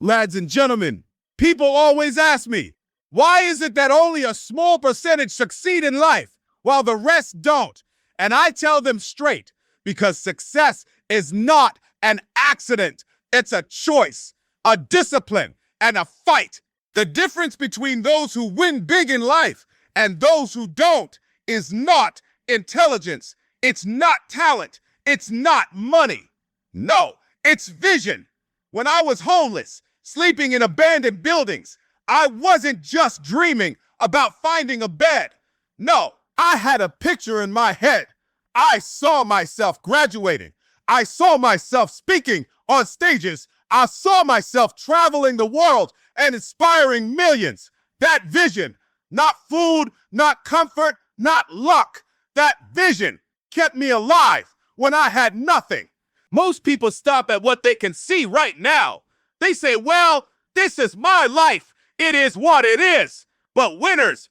Lads and gentlemen, people always ask me, why is it that only a small percentage succeed in life while the rest don't? And I tell them straight, because success is not an accident. It's a choice, a discipline, and a fight. The difference between those who win big in life and those who don't is not intelligence. It's not talent. It's not money. No, it's vision. When I was homeless, sleeping in abandoned buildings, I wasn't just dreaming about finding a bed. No, I had a picture in my head. I saw myself graduating. I saw myself speaking on stages. I saw myself traveling the world and inspiring millions. That vision, not food, not comfort, not luck, that vision kept me alive when I had nothing. Most people stop at what they can see right now. They say, well, this is my life. It is what it is. But winners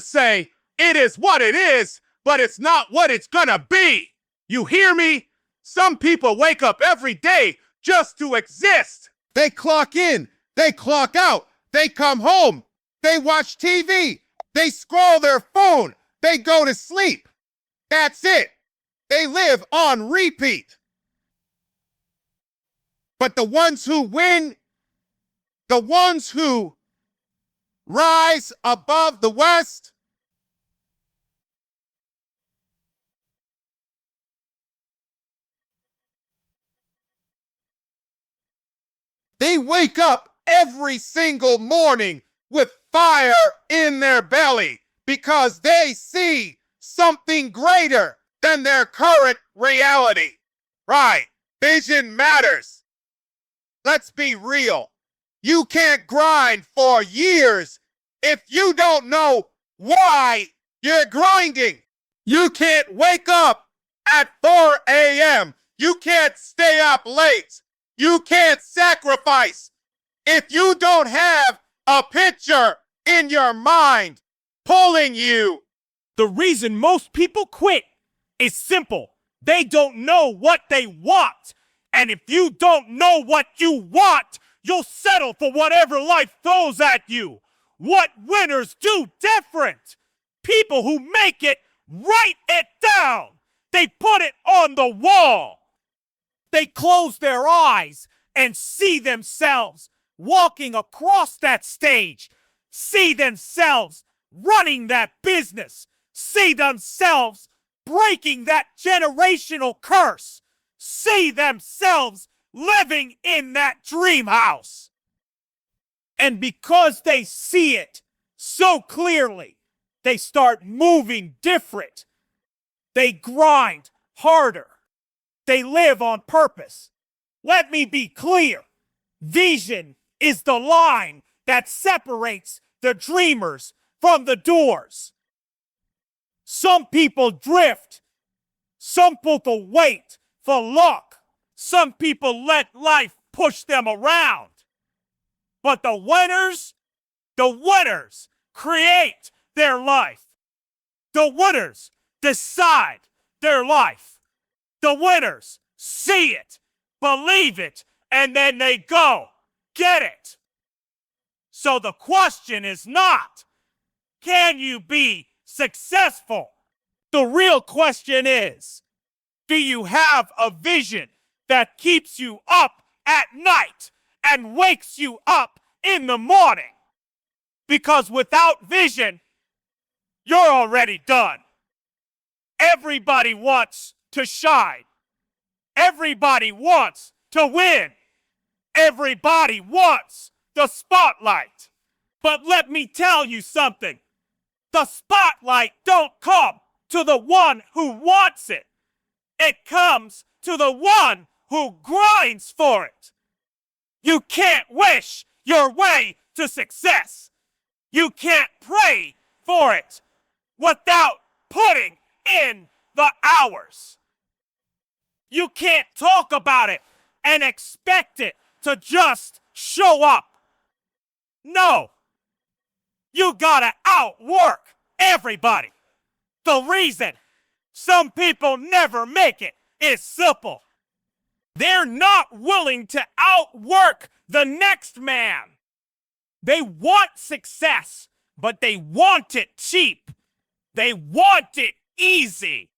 say, it is what it is, but it's not what it's gonna be. You hear me? Some people wake up every day just to exist. They clock in, they clock out, they come home, they watch TV, they scroll their phone, they go to sleep. That's it. They live on repeat. But the ones who win, the ones who rise above the West, they wake up every single morning with fire in their belly because they see something greater than their current reality. Right, vision matters. Let's be real. You can't grind for years if you don't know why you're grinding. You can't wake up at 4 a.m. You can't stay up late. You can't sacrifice if you don't have a picture in your mind pulling you. The reason most people quit is simple. They don't know what they want. And if you don't know what you want, you'll settle for whatever life throws at you. What winners do different. People who make it write it down. They put it on the wall. They close their eyes and see themselves walking across that stage. See themselves running that business. See themselves breaking that generational curse. See themselves living in that dream house. And because they see it so clearly, they start moving different. They grind harder. They live on purpose. Let me be clear. Vision is the line that separates the dreamers from the doers. Some people drift. Some people wait for luck. Some people let life push them around. But the winners create their life. The winners decide their life. The winners see it, believe it, and then they go get it. So the question is not, can you be successful? The real question is, do you have a vision that keeps you up at night and wakes you up in the morning? Because without vision, you're already done. Everybody wants to shine. Everybody wants to win. Everybody wants the spotlight. But let me tell you something. The spotlight don't come to the one who wants it. It comes to the one who grinds for it. You can't wish your way to success. You can't pray for it without putting in the hours. You can't talk about it and expect it to just show up. No. You gotta outwork everybody. The reason some people never make it is simple. They're not willing to outwork the next man. They want success, but they want it cheap. They want it easy.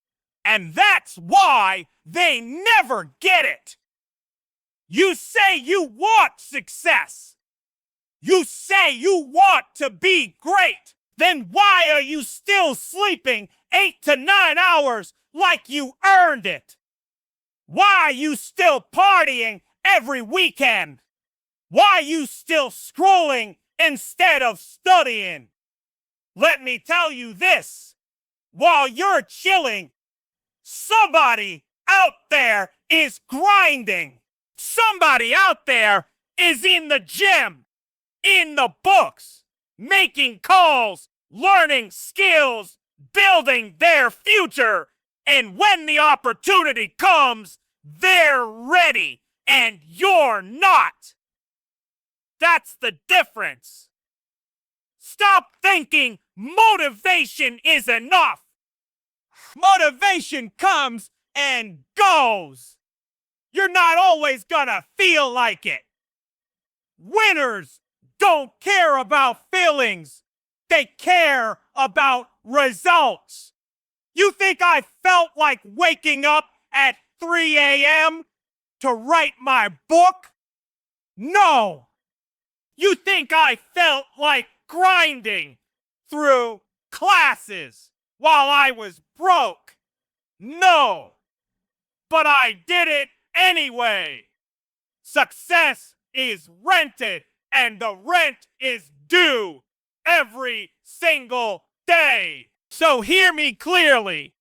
And that's why they never get it. You say you want success. You say you want to be great. Then why are you still sleeping 8 to 9 hours like you earned it? Why are you still partying every weekend? Why are you still scrolling instead of studying? Let me tell you this. While you're chilling, somebody out there is grinding. Somebody out there is in the gym, in the books, making calls, learning skills, building their future. And when the opportunity comes, they're ready and you're not. That's the difference. Stop thinking motivation is enough. Motivation comes and goes. You're not always gonna feel like it. Winners don't care about feelings. They care about results. You think I felt like waking up at 3 a.m. to write my book? No. You think I felt like grinding through classes while I was broke? No. But I did it anyway. Success is rented and the rent is due every single day. So hear me clearly.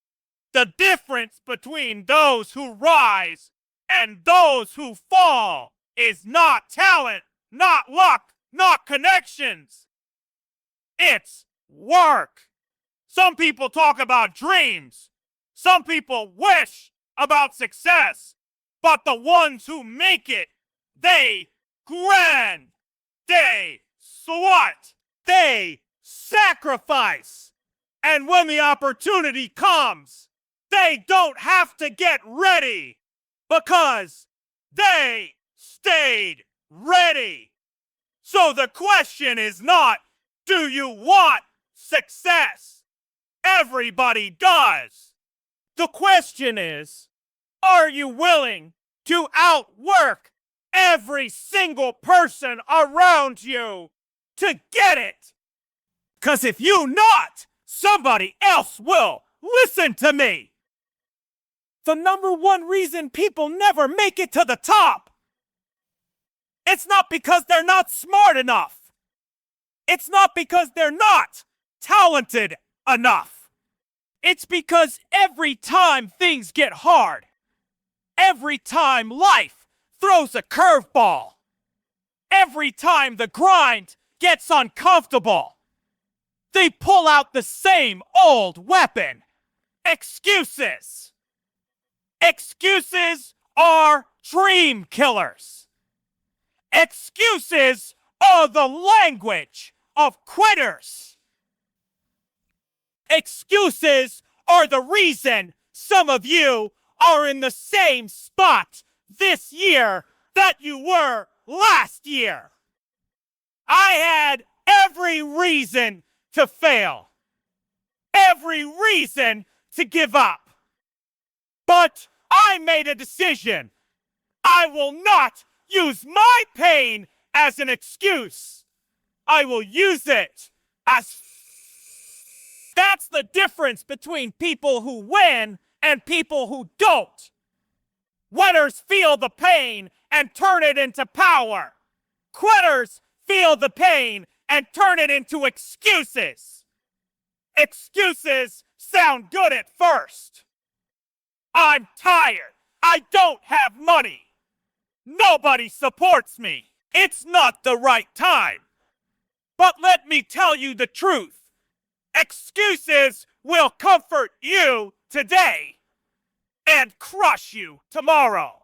The difference between those who rise and those who fall is not talent, not luck, not connections. It's work. Some people talk about dreams. Some people wish about success. But the ones who make it, they grind. They sweat. They sacrifice. And when the opportunity comes, they don't have to get ready because they stayed ready. So the question is not, do you want success? Everybody does. The question is, are you willing to outwork every single person around you to get it? Because if you not, somebody else will. Listen to me. The number one reason people never make it to the top, it's not because they're not smart enough. It's not because they're not talented enough. It's because every time things get hard, every time life throws a curveball, every time the grind gets uncomfortable, they pull out the same old weapon: excuses. Excuses are dream killers. Excuses are the language of quitters. Excuses are the reason some of you are in the same spot this year that you were last year. I had every reason to fail, every reason to give up. But I made a decision. I will not use my pain as an excuse. I will use it as... That's the difference between people who win and people who don't. Winners feel the pain and turn it into power. Quitters feel the pain and turn it into excuses. Excuses sound good at first. I'm tired. I don't have money. Nobody supports me. It's not the right time. But let me tell you the truth. Excuses will comfort you today and crush you tomorrow.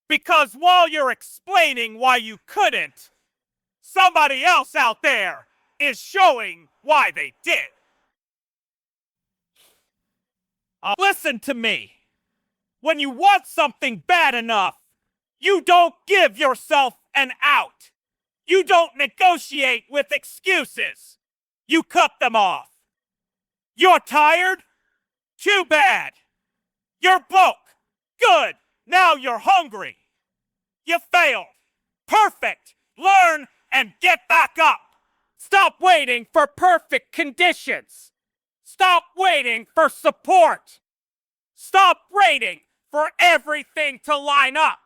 Because while you're explaining why you couldn't, somebody else out there is showing why they did. Listen to me. When you want something bad enough, You don't give yourself an out. You don't negotiate with excuses. You cut them off. You're tired? Too bad. You're broke. Good. Now you're hungry. You failed. Perfect. Learn and get back up. Stop waiting for perfect conditions. Stop waiting for support. Stop waiting for everything to line up.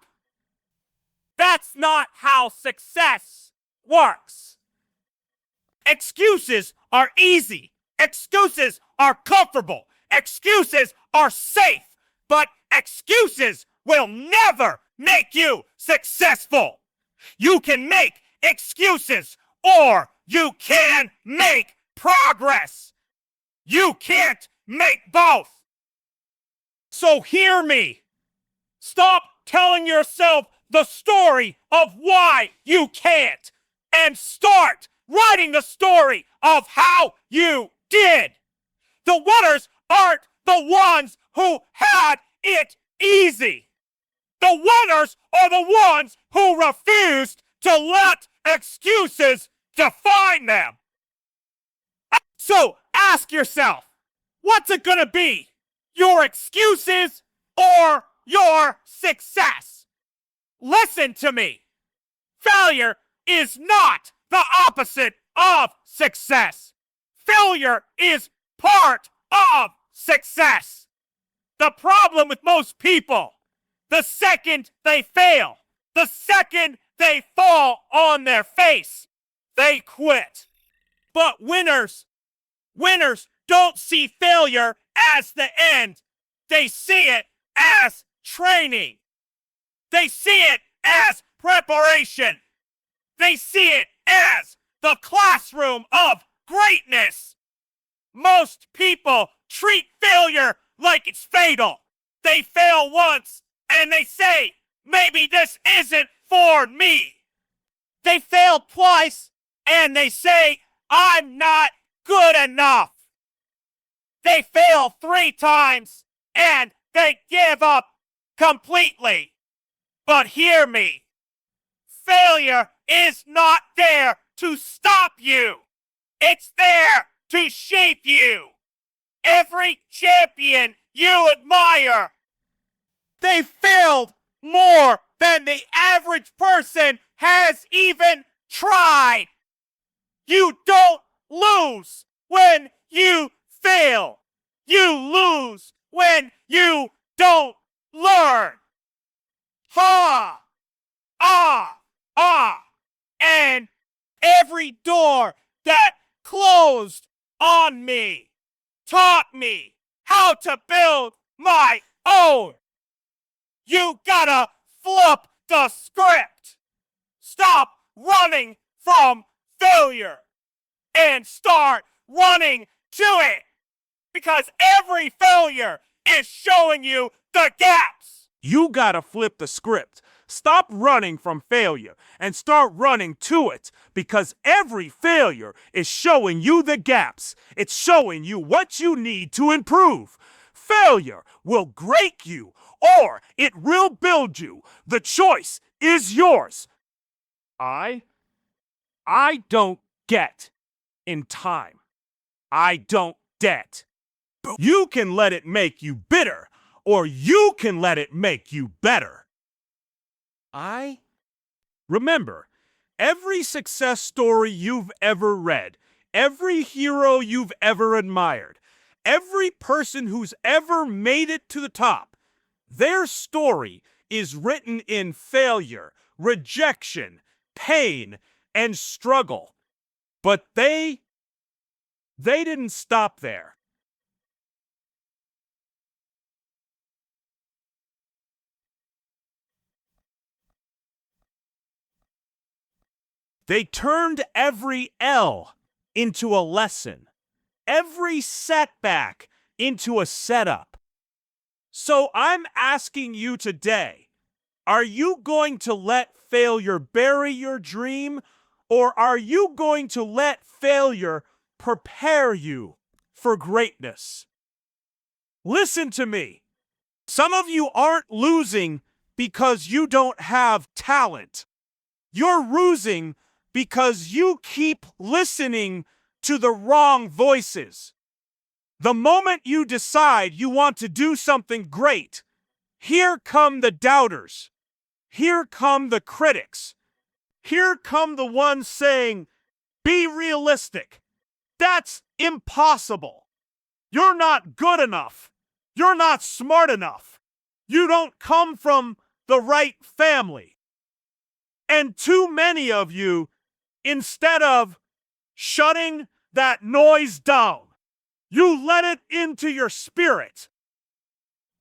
That's not how success works. Excuses are easy. Excuses are comfortable. Excuses are safe. But excuses will never make you successful. You can make excuses or you can make progress. You can't make both. So hear me. Stop telling yourself the story of why you can't and start writing the story of how you did. The winners aren't the ones who had it easy. The winners are the ones who refused to let excuses define them. So ask yourself, what's it gonna be? Your excuses or your success? Listen to me. Failure is not the opposite of success. Failure is part of success. The problem with most people, the second they fail, the second they fall on their face, they quit. But winners don't see failure as the end. They see it as training. They see it as preparation. They see it as the classroom of greatness. Most people treat failure like it's fatal. They fail once and they say, maybe this isn't for me. They failed twice and they say, I'm not good enough. They fail 3 times and they give up completely. But hear me. Failure is not there to stop you. It's there to shape you. Every champion you admire, they failed more than the average person has even tried. You don't lose when you fail. You lose when you don't learn. Ha! Ah! Ah! And every door that closed on me taught me how to build my own. You gotta flip the script. Stop running from failure and start running to it. Because every failure is showing you the gaps. You gotta flip the script. Stop running from failure and start running to it, because every failure is showing you the gaps. It's showing you what you need to improve. Failure will break you or it will build you. The choice is yours. I don't get in time. I don't get. You can let it make you bitter, or you can let it make you better. Remember, every success story you've ever read, every hero you've ever admired, every person who's ever made it to the top, their story is written in failure, rejection, pain, and struggle. But they didn't stop there. They turned every L into a lesson, every setback into a setup. So I'm asking you today, are you going to let failure bury your dream, or are you going to let failure prepare you for greatness? Listen to me. Some of you aren't losing because you don't have talent. You're losing because you keep listening to the wrong voices. The moment you decide you want to do something great, here come the doubters. Here come the critics. Here come the ones saying, be realistic. That's impossible. You're not good enough. You're not smart enough. You don't come from the right family. And too many of you, instead of shutting that noise down, you let it into your spirit.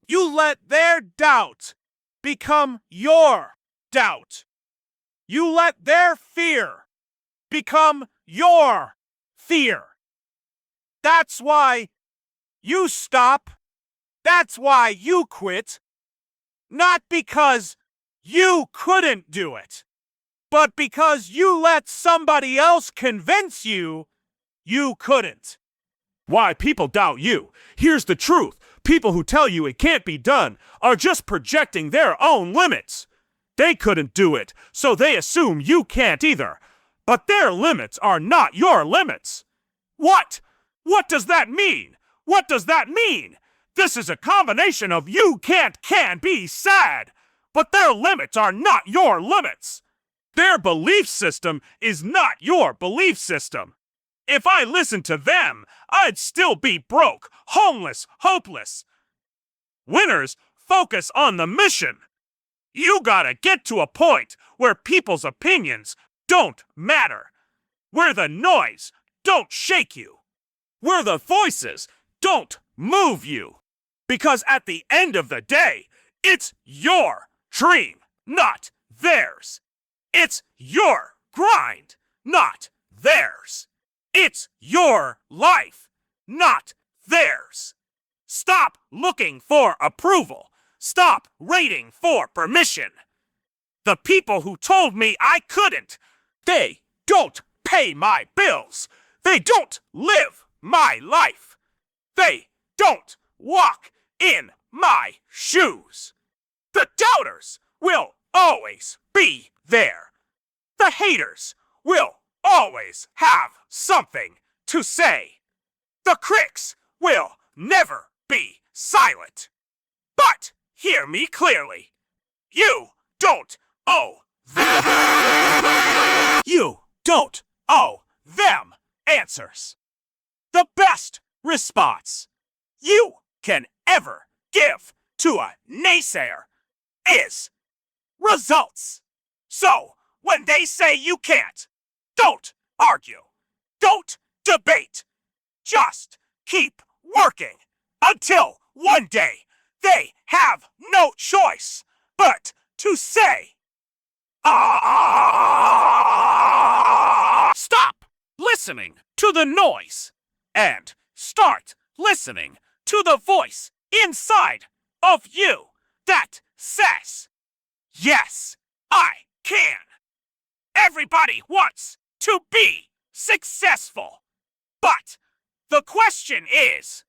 You let their doubt become your doubt. You let their fear become your fear. That's why you stop. That's why you quit. Not because you couldn't do it, but because you let somebody else convince you you couldn't. Why people doubt you. Here's the truth. People who tell you it can't be done are just projecting their own limits. They couldn't do it, so they assume you can't either. But their limits are not your limits. What? What does that mean? What does that mean? This is a combination of you can't can be sad. But their limits are not your limits. Their belief system is not your belief system. If I listened to them, I'd still be broke, homeless, hopeless. Winners focus on the mission. You gotta get to a point where people's opinions don't matter, where the noise don't shake you, where the voices don't move you. Because at the end of the day, it's your dream, not theirs. It's your grind, not theirs. It's your life, not theirs. Stop looking for approval. Stop waiting for permission. The people who told me I couldn't, they don't pay my bills. They don't live my life. They don't walk in my shoes. The doubters will always be there. The haters will always have something to say. The critics will never be silent. But hear me clearly. You don't owe them. You don't owe them answers. The best response you can ever give to a naysayer is results. So, when they say you can't, don't argue. Don't debate. Just keep working until one day they have no choice but to say, ah! Stop listening to the noise and start listening to the voice inside of you that says, yes, I can. Everybody wants to be successful. But the question is,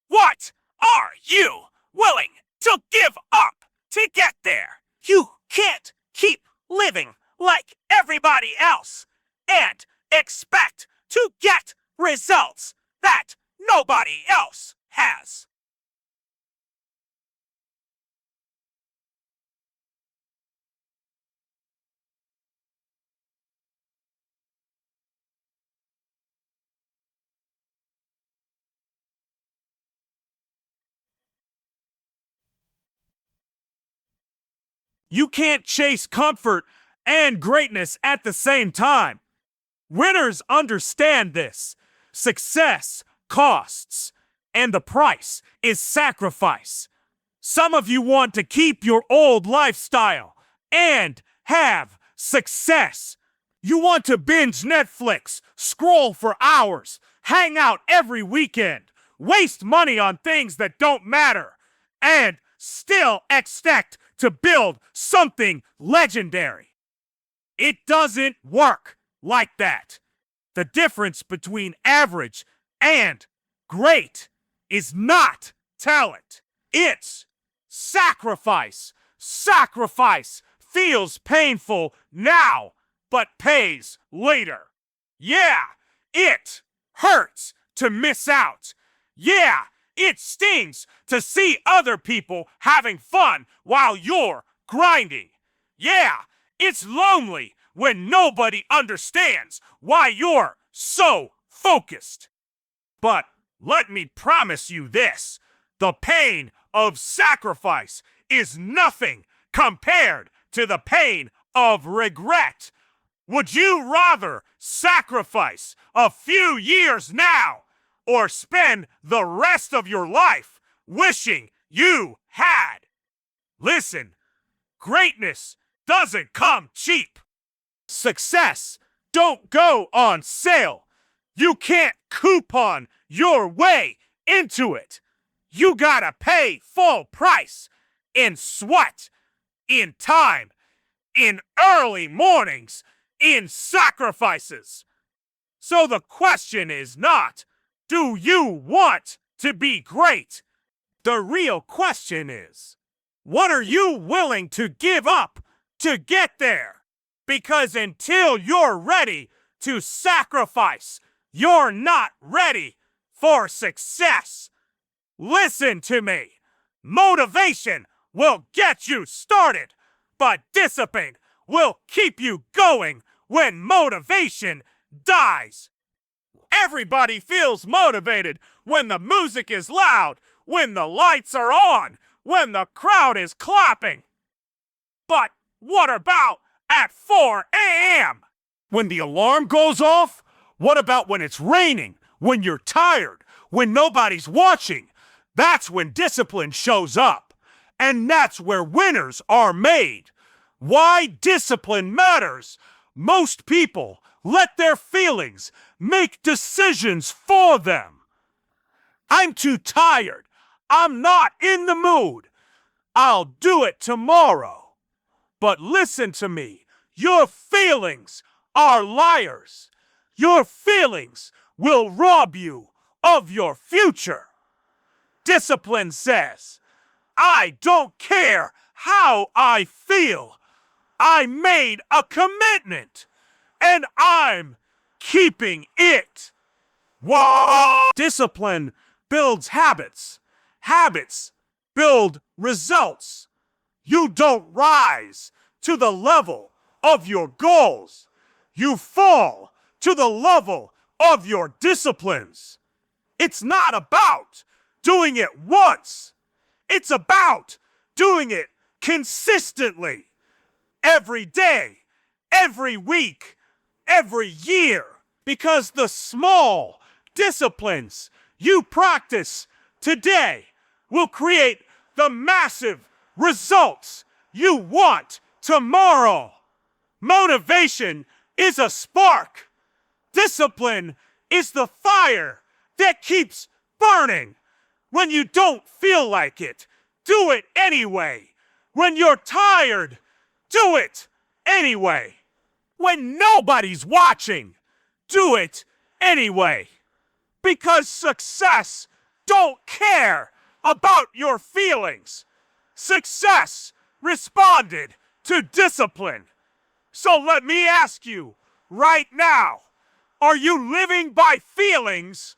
what are you willing to give up to get there? You can't keep living like everybody else and expect to get results that nobody else has. You can't chase comfort and greatness at the same time. Winners understand this. Success costs, and the price is sacrifice. Some of you want to keep your old lifestyle and have success. You want to binge Netflix, scroll for hours, hang out every weekend, waste money on things that don't matter, and still expect to build something legendary. It doesn't work like that. The difference between average and great is not talent. It's sacrifice. Sacrifice feels painful now, but pays later. Yeah, it hurts to miss out. Yeah, it stings to see other people having fun while you're grinding. Yeah, it's lonely when nobody understands why you're so focused. But let me promise you this: the pain of sacrifice is nothing compared to the pain of regret. Would you rather sacrifice a few years now or spend the rest of your life wishing you had? Listen, greatness doesn't come cheap. Success don't go on sale. You can't coupon your way into it. You gotta pay full price in sweat, in time, in early mornings, in sacrifices. So the question is not, do you want to be great? The real question is, what are you willing to give up to get there? Because until you're ready to sacrifice, you're not ready for success. Listen to me. Motivation will get you started, but discipline will keep you going when motivation dies. Everybody feels motivated when the music is loud, when the lights are on, when the crowd is clapping. But what about at 4 a.m.? When the alarm goes off? What about when it's raining, when you're tired, when nobody's watching? That's when discipline shows up. And that's where winners are made. Why discipline matters. Most people let their feelings make decisions for them. I'm too tired. I'm not in the mood. I'll do it tomorrow. But listen to me. Your feelings are liars. Your feelings will rob you of your future. Discipline says, I don't care how I feel. I made a commitment, and I'm keeping it. Whoa! Discipline builds habits. Habits build results. You don't rise to the level of your goals. You fall to the level of your disciplines. It's not about doing it once. It's about doing it consistently. Every day, every week, every year. Because the small disciplines you practice today will create the massive results you want tomorrow. Motivation is a spark. Discipline is the fire that keeps burning. When you don't feel like it, do it anyway. When you're tired, do it anyway. When nobody's watching, do it anyway. Because success don't care about your feelings. Success responded to discipline. So let me ask you right now, are you living by feelings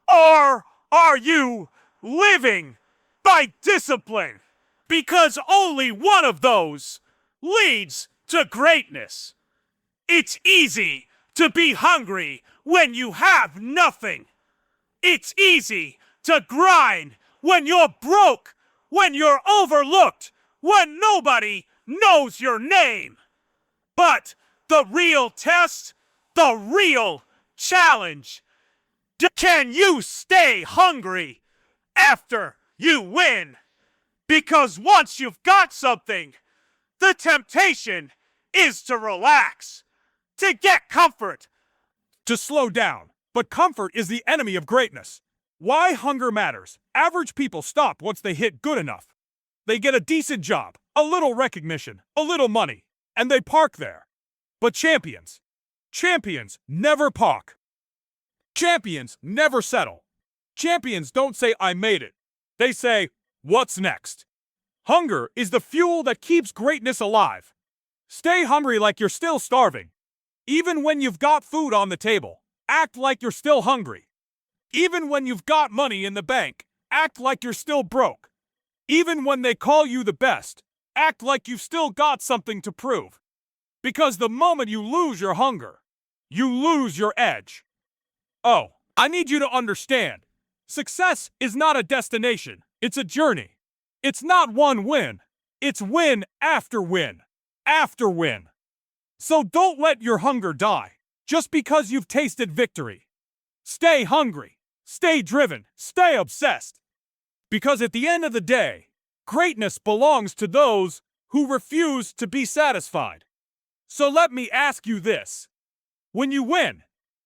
or are you living by discipline? Because only one of those leads to greatness. It's easy to be hungry when you have nothing. It's easy to grind when you're broke, when you're overlooked, when nobody knows your name. But the real test, the real challenge, can you stay hungry after you win? Because once you've got something, the temptation is to relax, to get comfort, To slow down. But comfort is the enemy of greatness. Why hunger matters. Average people stop once they hit good enough. They get a decent job, a little recognition, a little money, and they park there. But champions never park. Champions never settle. Champions don't say, I made it. They say, what's next? Hunger is the fuel that keeps greatness alive. Stay hungry like you're still starving. Even when you've got food on the table, act like you're still hungry. Even when you've got money in the bank, act like you're still broke. Even when they call you the best, act like you've still got something to prove. Because the moment you lose your hunger, you lose your edge. Oh, I need you to understand. Success is not a destination, it's a journey. It's not one win, it's win after win, after win. So don't let your hunger die, just because you've tasted victory. Stay hungry, stay driven, stay obsessed. Because at the end of the day, greatness belongs to those who refuse to be satisfied. So let me ask you this. When you win,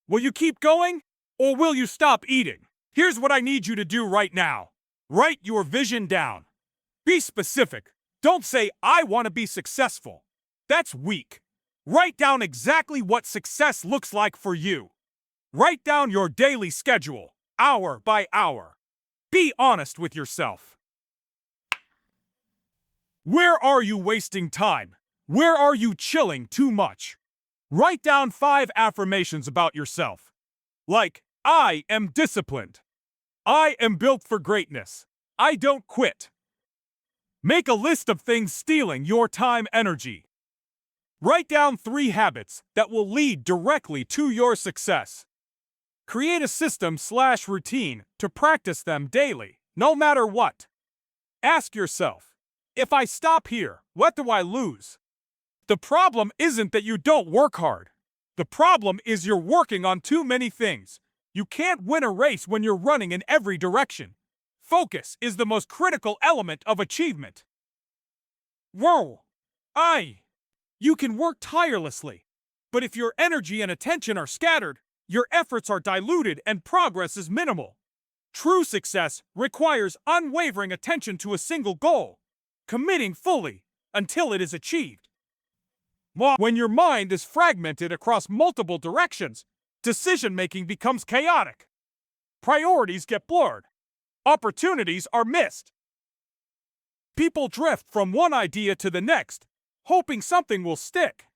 will you keep going or will you stop eating? Here's what I need you to do right now. Write your vision down. Be specific. Don't say, I want to be successful. That's weak. Write down exactly what success looks like for you. Write down your daily schedule, hour by hour. Be honest with yourself. Where are you wasting time? Where are you chilling too much? Write down 5 affirmations about yourself. Like, I am disciplined. I am built for greatness. I don't quit. Make a list of things stealing your time energy. Write down 3 habits that will lead directly to your success. Create a system/routine to practice them daily, no matter what. Ask yourself, if I stop here, what do I lose? The problem isn't that you don't work hard. The problem is you're working on too many things. You can't win a race when you're running in every direction. Focus is the most critical element of achievement. Whoa! You can work tirelessly, but if your energy and attention are scattered, your efforts are diluted and progress is minimal. True success requires unwavering attention to a single goal, committing fully until it is achieved. When your mind is fragmented across multiple directions, decision-making becomes chaotic. Priorities get blurred. Opportunities are missed. People drift from one idea to the next, hoping something will stick.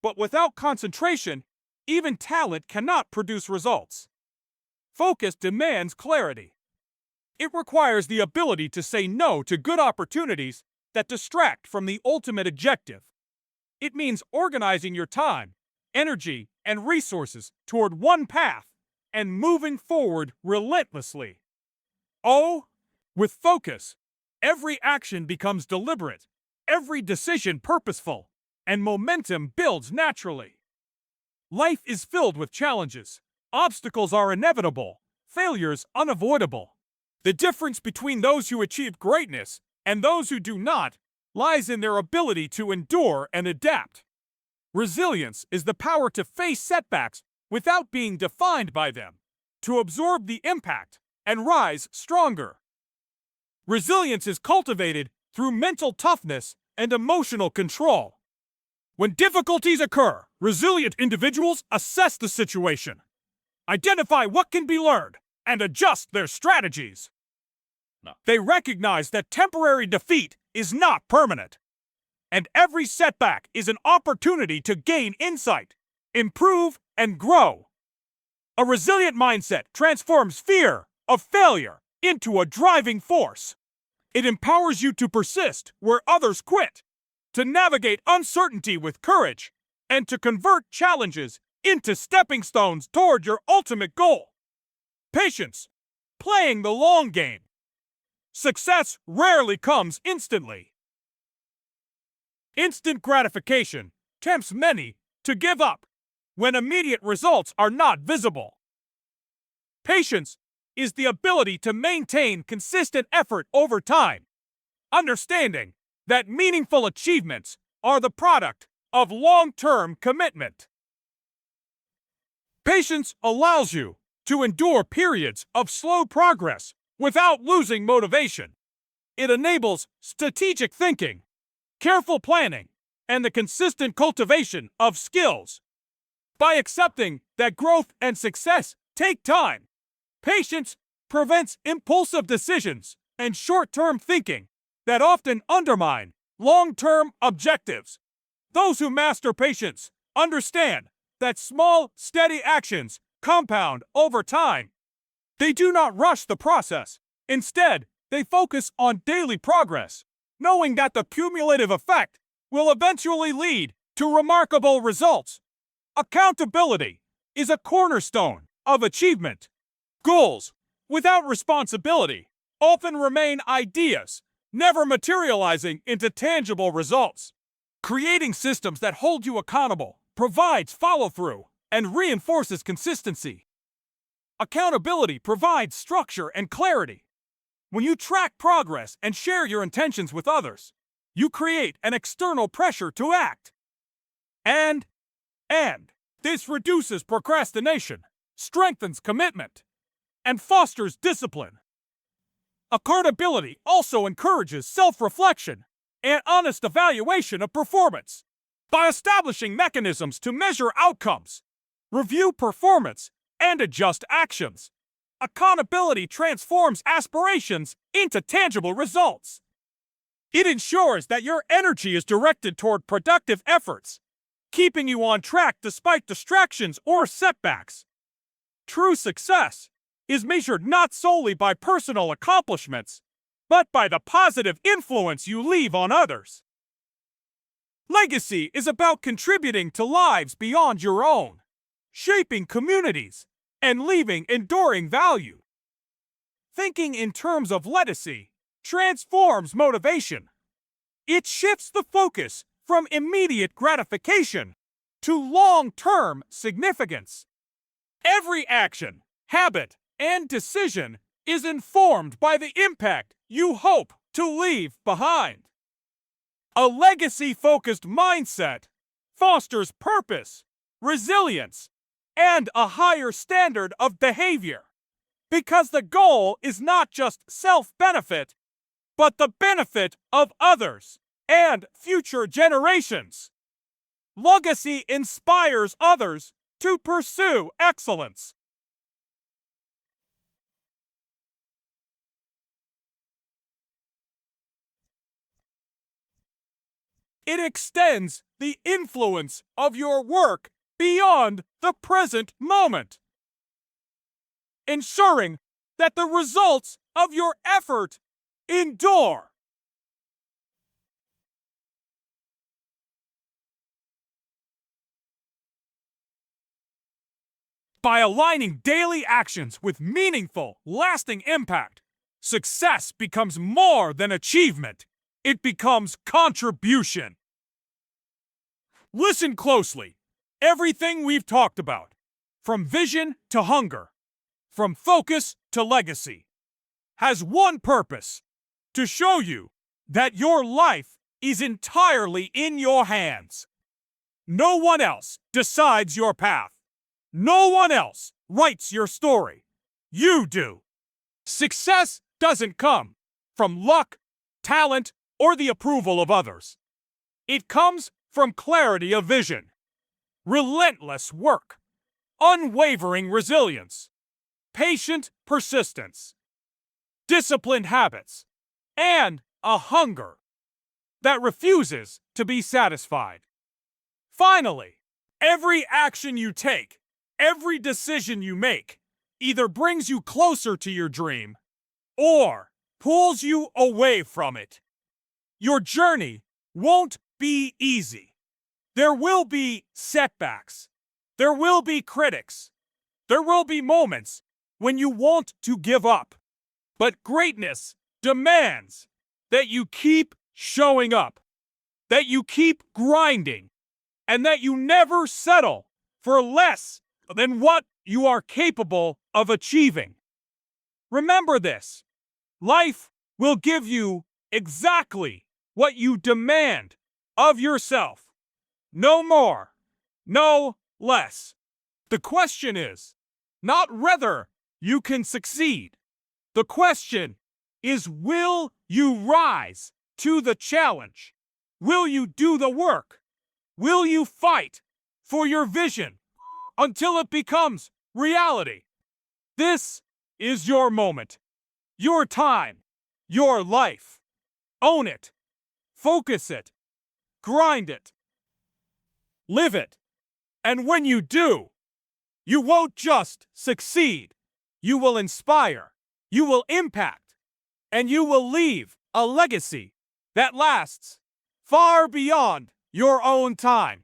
But without concentration, even talent cannot produce results. Focus demands clarity. It requires the ability to say no to good opportunities that distract from the ultimate objective. It means organizing your time, energy, and resources toward one path and moving forward relentlessly. With focus, every action becomes deliberate, every decision purposeful, and momentum builds naturally. Life is filled with challenges. Obstacles are inevitable, failures unavoidable. The difference between those who achieve greatness and those who do not lies in their ability to endure and adapt. Resilience is the power to face setbacks without being defined by them, to absorb the impact and rise stronger. Resilience is cultivated through mental toughness and emotional control. When difficulties occur, resilient individuals assess the situation, identify what can be learned, and adjust their strategies. They recognize that temporary defeat is not permanent, and every setback is an opportunity to gain insight, improve, and grow. A resilient mindset transforms fear of failure into a driving force. It empowers you to persist where others quit, to navigate uncertainty with courage, and to convert challenges into stepping stones toward your ultimate goal. Patience, playing the long game. Success rarely comes instantly. Instant gratification tempts many to give up when immediate results are not visible. Patience is the ability to maintain consistent effort over time, understanding that meaningful achievements are the product of long-term commitment. Patience allows you to endure periods of slow progress without losing motivation. It enables strategic thinking, careful planning, and the consistent cultivation of skills. By accepting that growth and success take time, patience prevents impulsive decisions and short-term thinking that often undermine long-term objectives. Those who master patience understand that small, steady actions compound over time. They do not rush the process. Instead, they focus on daily progress, knowing that the cumulative effect will eventually lead to remarkable results. Accountability is a cornerstone of achievement. Goals without responsibility often remain ideas, never materializing into tangible results. Creating systems that hold you accountable provides follow-through and reinforces consistency. Accountability provides structure and clarity. When you track progress and share your intentions with others, you create an external pressure to act. And this reduces procrastination, strengthens commitment, and fosters discipline. Accountability also encourages self-reflection and honest evaluation of performance. By establishing mechanisms to measure outcomes, review performance, and adjust actions, accountability transforms aspirations into tangible results. It ensures that your energy is directed toward productive efforts, keeping you on track despite distractions or setbacks. True success is measured not solely by personal accomplishments, but by the positive influence you leave on others. Legacy is about contributing to lives beyond your own, shaping communities, and leaving enduring value. Thinking in terms of legacy transforms motivation. It shifts the focus from immediate gratification to long-term significance. Every action, habit, and decision is informed by the impact you hope to leave behind. A legacy-focused mindset fosters purpose, resilience, and a higher standard of behavior, because the goal is not just self-benefit, but the benefit of others and future generations. Legacy inspires others to pursue excellence. It extends the influence of your work beyond the present moment, ensuring that the results of your effort endure. By aligning daily actions with meaningful, lasting impact, success becomes more than achievement. It becomes contribution. Listen closely. Everything we've talked about, from vision to hunger, from focus to legacy, has one purpose: to show you that your life is entirely in your hands. No one else decides your path. No one else writes your story. You do. Success doesn't come from luck, talent, or the approval of others. It comes from clarity of vision, relentless work, unwavering resilience, patient persistence, disciplined habits, and a hunger that refuses to be satisfied. Finally, every action you take, every decision you make, either brings you closer to your dream or pulls you away from it. Your journey won't be easy. There will be setbacks. There will be critics. There will be moments when you want to give up. But greatness demands that you keep showing up, that you keep grinding, and that you never settle for less than what you are capable of achieving. Remember this: life will give you exactly what you demand of yourself. No more, no less. The question is not whether you can succeed. The question is, will you rise to the challenge? Will you do the work? Will you fight for your vision until it becomes reality? This is your moment, your time, your life. Own it. Focus it. Grind it. Live it. And when you do, you won't just succeed. You will inspire. You will impact. And you will leave a legacy that lasts far beyond your own time.